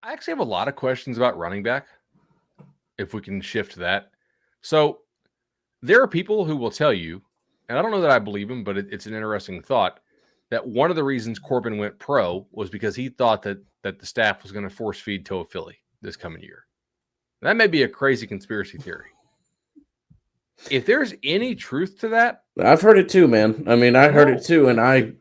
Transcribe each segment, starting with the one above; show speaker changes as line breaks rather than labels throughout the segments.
I actually have a lot of questions about running back, if we can shift to that. So there are people who will tell you, and I don't know that I believe him, but it's an interesting thought, that one of the reasons Corbin went pro was because he thought that the staff was going to force feed Toafili this coming year. That may be a crazy conspiracy theory. If there's any truth to that,
I've heard it too, man. I mean, I heard it too, and I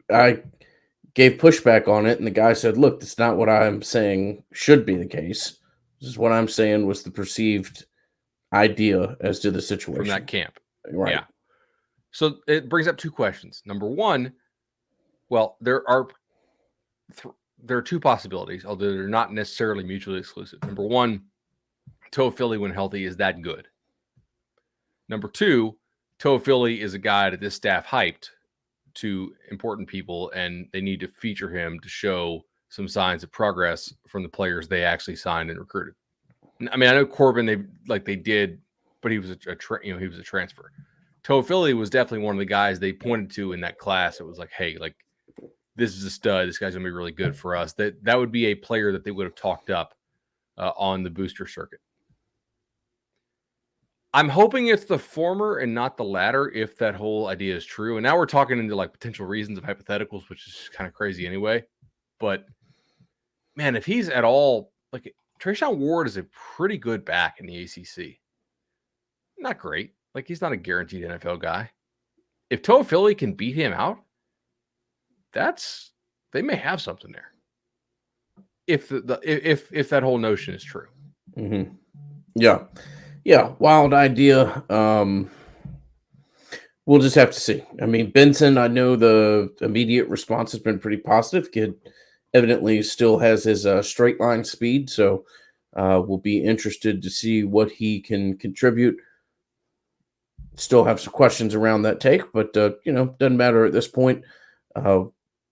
gave pushback on it, and the guy said, "Look, that's not what I'm saying should be the case. This is what I'm saying was the perceived idea as to the situation
from that camp."
Right.
Yeah. So it brings up two questions. Number one, well, there are two possibilities, although they're not necessarily mutually exclusive. Number one, Toafili, when healthy, is that good. Number two, Toafili is a guy that this staff hyped to important people, and they need to feature him to show some signs of progress from the players they actually signed and recruited. I mean, I know Corbin, they did, but he was he was a transfer. Toafili was definitely one of the guys they pointed to in that class. It was like, hey, like, this is a stud. This guy's gonna be really good for us. That would be a player that they would have talked up on the booster circuit. I'm hoping it's the former and not the latter, if that whole idea is true. And now we're talking into like potential reasons of hypotheticals, which is kind of crazy anyway. But man, if he's at all like Treshaun Ward is a pretty good back in the ACC. Not great. Like, he's not a guaranteed NFL guy. If Toafili can beat him out, they may have something there. If if that whole notion is true.
Mm-hmm. Yeah, wild idea. We'll just have to see. I mean, Benson, I know the immediate response has been pretty positive. Kid evidently still has his straight line speed, so we'll be interested to see what he can contribute. Still have some questions around that take, but doesn't matter at this point.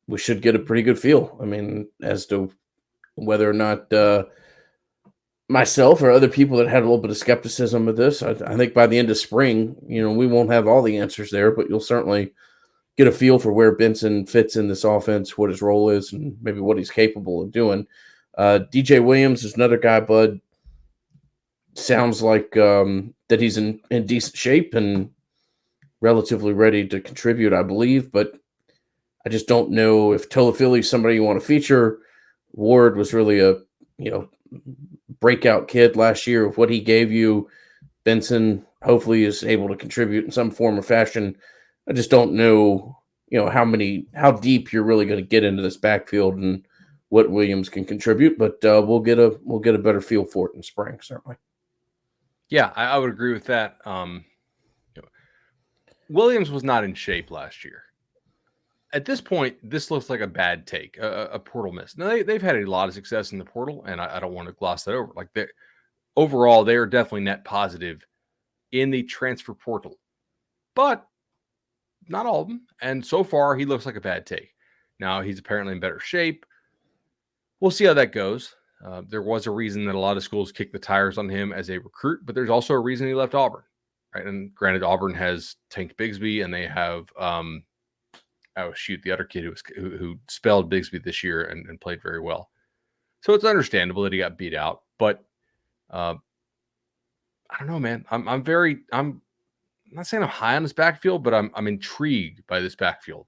We should get a pretty good feel. I mean, as to whether or not myself or other people that had a little bit of skepticism of this, I think by the end of spring, we won't have all the answers there, but you'll certainly get a feel for where Benson fits in this offense, what his role is, and maybe what he's capable of doing. DJ Williams is another guy, Bud. Sounds like that he's in decent shape and relatively ready to contribute, I believe, but I just don't know if Toafili is somebody you want to feature. Ward was really a breakout kid last year of what he gave you. Benson hopefully is able to contribute in some form or fashion. I just don't know, how deep you're really going to get into this backfield and what Williams can contribute, but we'll get a better feel for it in spring, certainly.
Yeah, I would agree with that. Williams was not in shape last year. At this point, this looks like a bad take, a portal miss. Now, they've had a lot of success in the portal, and I don't want to gloss that over. Like, overall, they are definitely net positive in the transfer portal, but not all of them. And so far, he looks like a bad take. Now, he's apparently in better shape. We'll see how that goes. There was a reason that a lot of schools kicked the tires on him as a recruit, but there's also a reason he left Auburn, right? And granted, Auburn has Tank Bigsby, and they have the other kid who spelled Bigsby this year and played very well. So it's understandable that he got beat out, but I don't know, man. I'm not saying I'm high on this backfield, but I'm intrigued by this backfield.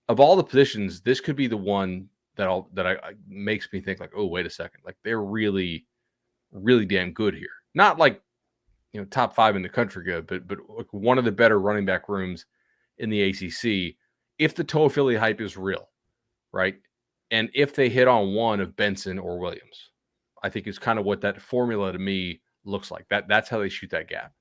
Of all the positions, this could be the one that makes me think like, oh, wait a second, like, they're really, really damn good here. Not like top 5 in the country good, but like one of the better running back rooms in the ACC. If the Toafili hype is real, right, and if they hit on one of Benson or Williams, I think it's kind of what that formula to me looks like. That's how they shoot that gap.